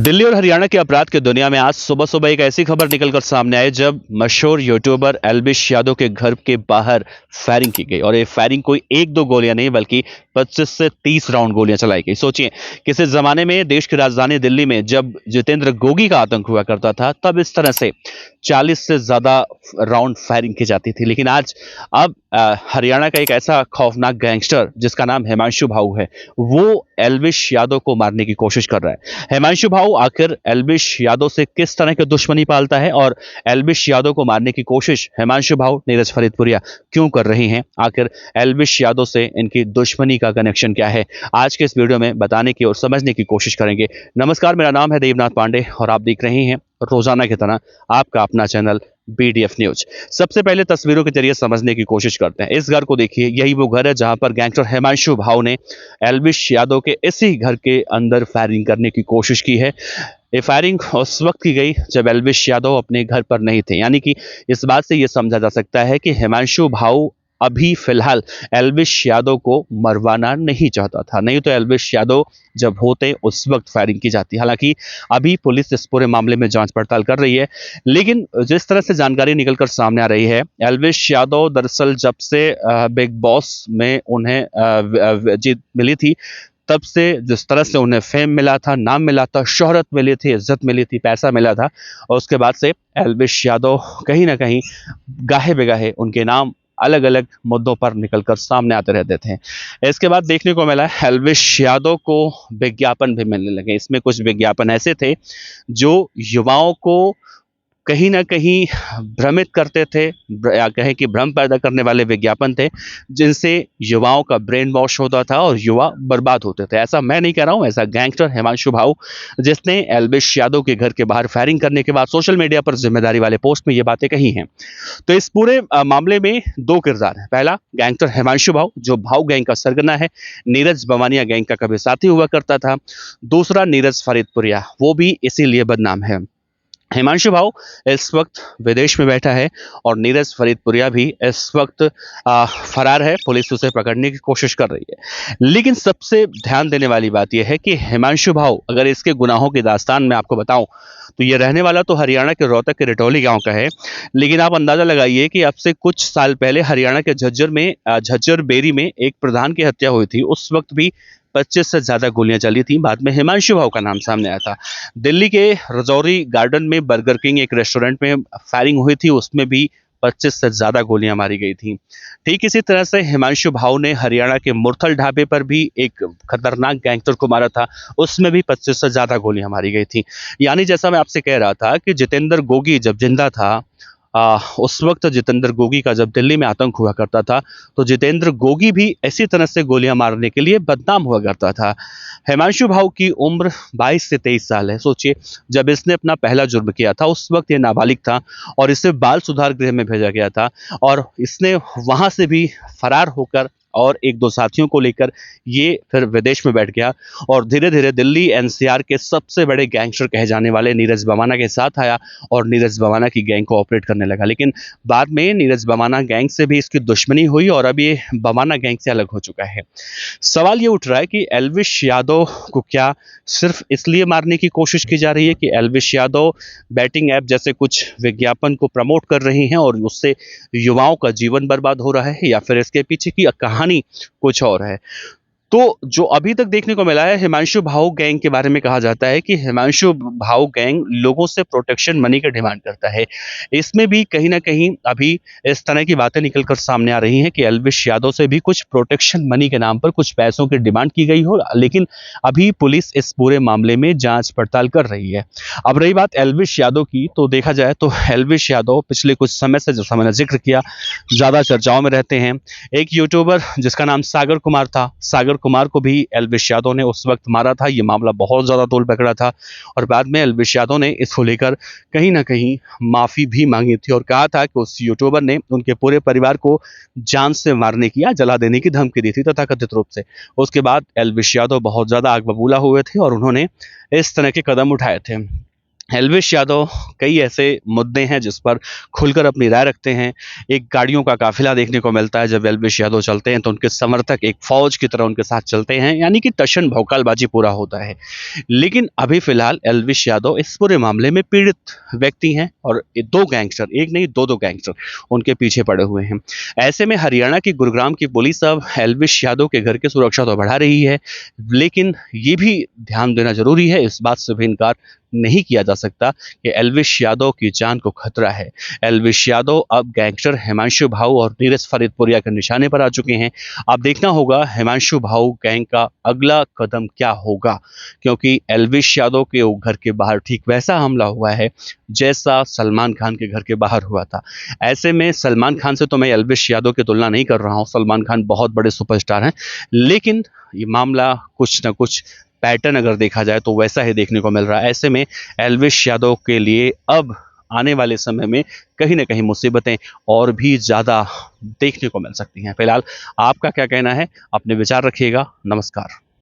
दिल्ली और हरियाणा के अपराध की दुनिया में आज सुबह सुबह एक ऐसी खबर निकलकर सामने आई जब मशहूर यूट्यूबर एल्विश यादव के घर के बाहर फायरिंग की गई। और ये फायरिंग कोई एक दो गोलियां नहीं बल्कि 25 से 30 राउंड गोलियां चलाई गई। सोचिए, किसी जमाने में देश की राजधानी दिल्ली में जब जितेंद्र गोगी का आतंक हुआ करता था तब इस तरह से 40 से ज्यादा राउंड फायरिंग की जाती थी। लेकिन आज अब हरियाणा का एक ऐसा खौफनाक गैंगस्टर जिसका नाम हिमांशु भाऊ है, वो एल्विश यादव को मारने की कोशिश कर रहा है। हिमांशु भाऊ आखिर एल्विश यादव से किस तरह की दुश्मनी पालता है और एल्विश यादव को मारने की कोशिश हिमांशु भाऊ नीरज फरीदपुरिया क्यों कर रही हैं? आखिर एल्विश यादव से इनकी दुश्मनी का कनेक्शन क्या है? आज के इस वीडियो में बताने की और समझने की कोशिश करेंगे। नमस्कार, मेरा नाम है देवनाथ पांडे और आप देख रहे हैं रोजाना की तरह आपका अपना चैनल BDF न्यूज। सबसे पहले तस्वीरों के जरिए समझने की कोशिश करते हैं। इस घर को देखिए, यही वो घर है जहां पर गैंगस्टर हिमांशु भाऊ ने एल्विश यादव के इसी घर के अंदर फायरिंग करने की कोशिश की है। ये फायरिंग उस वक्त की गई जब एल्विश यादव अपने घर पर नहीं थे, यानी कि इस बात से यह समझा जा सकता है कि हिमांशु भाऊ अभी फिलहाल एल्विश यादव को मरवाना नहीं चाहता था, नहीं तो एल्विश यादव जब होते उस वक्त फायरिंग की जाती। हालांकि अभी पुलिस इस पूरे मामले में जांच पड़ताल कर रही है, लेकिन जिस तरह से जानकारी निकलकर सामने आ रही है, एल्विश यादव दरअसल जब से बिग बॉस में उन्हें जीत मिली थी तब से जिस तरह से उन्हें फेम मिला था, नाम मिला था, शोहरत मिली थी, इज्जत मिली थी, पैसा मिला था, और उसके बाद से एल्विश यादव कहीं ना कहीं गाहे बेगाहे उनके नाम अलग अलग मुद्दों पर निकलकर सामने आते रहते थे। इसके बाद देखने को मिला एल्विश यादव को विज्ञापन भी मिलने लगे। इसमें कुछ विज्ञापन ऐसे थे जो युवाओं को कहीं ना कहीं भ्रमित करते थे, या कहें कि भ्रम पैदा करने वाले विज्ञापन थे जिनसे युवाओं का ब्रेन वॉश होता था और युवा बर्बाद होते थे। ऐसा मैं नहीं कह रहा हूं, ऐसा गैंगस्टर हिमांशु भाऊ जिसने एल्विश यादव के घर के बाहर फायरिंग करने के बाद सोशल मीडिया पर जिम्मेदारी वाले पोस्ट में ये बातें कही हैं। तो इस पूरे मामले में दो किरदार हैं। पहला, गैंगस्टर हिमांशु भाऊ जो भाऊ गैंग का सरगना है, नीरज बवानिया गैंग का कभी साथी हुआ करता था। दूसरा, नीरज फरीदपुरिया, वो भी इसीलिए बदनाम है। हिमांशु भाऊ इस वक्त विदेश में बैठा है और नीरज फरीदपुरिया भी इस वक्त फरार है। पुलिस उसे पकड़ने की कोशिश कर रही है। लेकिन सबसे ध्यान देने वाली बात यह है कि हिमांशु भाऊ, अगर इसके गुनाहों की दास्तान में आपको बताऊं तो ये रहने वाला तो हरियाणा के रोहतक के रिटौली गांव का है, लेकिन आप अंदाजा लगाइए कि अब से कुछ साल पहले हरियाणा के झज्जर बेरी में एक प्रधान की हत्या हुई थी। उस वक्त भी 25 से ज्यादा गोलियां चली थी। बाद में हिमांशु भाऊ का नाम सामने आया था। दिल्ली के रजौरी गार्डन में बर्गर किंग एक रेस्टोरेंट में फायरिंग हुई थी, उसमें भी 25 से ज्यादा गोलियां मारी गई थी। ठीक इसी तरह से हिमांशु भाऊ ने हरियाणा के मुरथल ढाबे पर भी एक खतरनाक गैंगस्टर को मारा था, उसमें भी 25 से ज्यादा गोलियां मारी गई थी। यानी जैसा मैं आपसे कह रहा था कि जितेंद्र गोगी जब जिंदा था, उस वक्त जितेंद्र गोगी का जब दिल्ली में आतंक हुआ करता था तो जितेंद्र गोगी भी इसी तरह से गोलियां मारने के लिए बदनाम हुआ करता था। हिमांशु भाऊ की उम्र 22 से 23 साल है। सोचिए, जब इसने अपना पहला जुर्म किया था उस वक्त ये नाबालिग था और इसे बाल सुधार गृह में भेजा गया था, और इसने वहां से भी फरार होकर और एक दो साथियों को लेकर ये फिर विदेश में बैठ गया और धीरे धीरे दिल्ली NCR के सबसे बड़े गैंगस्टर कहे जाने वाले नीरज बवाना के साथ आया और नीरज बवाना की गैंग को ऑपरेट करने लगा। लेकिन बाद में नीरज बवाना गैंग से भी इसकी दुश्मनी हुई और अब ये बवाना गैंग से अलग हो चुका है। सवाल ये उठ रहा है कि एल्विश यादव को क्या सिर्फ इसलिए मारने की कोशिश की जा रही है कि एल्विश यादव बैटिंग ऐप जैसे कुछ विज्ञापन को प्रमोट कर रही हैं और उससे युवाओं का जीवन बर्बाद हो रहा है, या फिर इसके पीछे की कहानी कुछ और है? तो जो अभी तक देखने को मिला है, हिमांशु भाऊ गैंग के बारे में कहा जाता है कि हिमांशु भाऊ गैंग लोगों से प्रोटेक्शन मनी की डिमांड करता है। इसमें भी कहीं ना कहीं अभी इस तरह की बातें निकलकर सामने आ रही हैं कि एल्विश यादव से भी कुछ प्रोटेक्शन मनी के नाम पर कुछ पैसों की डिमांड की गई हो, लेकिन अभी पुलिस इस पूरे मामले में जांच पड़ताल कर रही है। अब रही बात एल्विश यादव की, तो देखा जाए तो एल्विश यादव पिछले कुछ समय से, जैसा मैंने जिक्र किया, ज्यादा चर्चाओं में रहते हैं। एक यूट्यूबर जिसका नाम सागर कुमार था, सागर कुमार को भी एल्विश यादव ने उस वक्त मारा था। ये मामला बहुत ज्यादा तूल पकड़ा था और बाद में एल्विश यादव ने इसको लेकर कहीं ना कहीं माफी भी मांगी थी और कहा था कि उस यूट्यूबर ने उनके पूरे परिवार को जान से मारने की या जला देने की धमकी दी थी तथाकथित रूप से। उसके बाद एल्विश यादव बहुत ज्यादा आग बबूला हुए थे और उन्होंने इस तरह के कदम उठाए थे। एल्विश यादव कई ऐसे मुद्दे हैं जिस पर खुलकर अपनी राय रखते हैं। एक गाड़ियों का काफिला देखने को मिलता है जब एल्विश यादव चलते हैं तो उनके समर्थक एक फौज की तरह उनके साथ चलते हैं, यानी कि टशन भौकालबाजी पूरा होता है। लेकिन अभी फिलहाल एल्विश यादव इस पूरे मामले में पीड़ित व्यक्ति हैं और ये दो गैंगस्टर, एक नहीं दो गैंगस्टर उनके पीछे पड़े हुए हैं। ऐसे में हरियाणा की गुरुग्राम की पुलिस अब एल्विश यादव के घर की सुरक्षा तो बढ़ा रही है, लेकिन ये भी ध्यान देना जरूरी है, इस बात से भी इनकार नहीं किया जा सकता कि एल्विश यादव की जान को खतरा है। एल्विश यादव अब गैंगस्टर हिमांशु भाऊ और नीरज फरीदपुरिया के निशाने पर आ चुके हैं। अब देखना होगा हिमांशु भाऊ गैंग का अगला कदम क्या होगा, क्योंकि एल्विश यादव के घर के बाहर ठीक वैसा हमला हुआ है जैसा सलमान खान के घर के बाहर हुआ था। ऐसे में सलमान खान से तो मैं एल्विश यादव की तुलना नहीं कर रहा हूं, सलमान खान बहुत बड़े सुपरस्टार हैं, लेकिन ये मामला कुछ ना कुछ पैटर्न अगर देखा जाए तो वैसा ही देखने को मिल रहा है। ऐसे में एल्विश यादव के लिए अब आने वाले समय में कहीं ना कहीं मुसीबतें और भी ज़्यादा देखने को मिल सकती हैं। फिलहाल आपका क्या कहना है, अपने विचार रखिएगा। नमस्कार।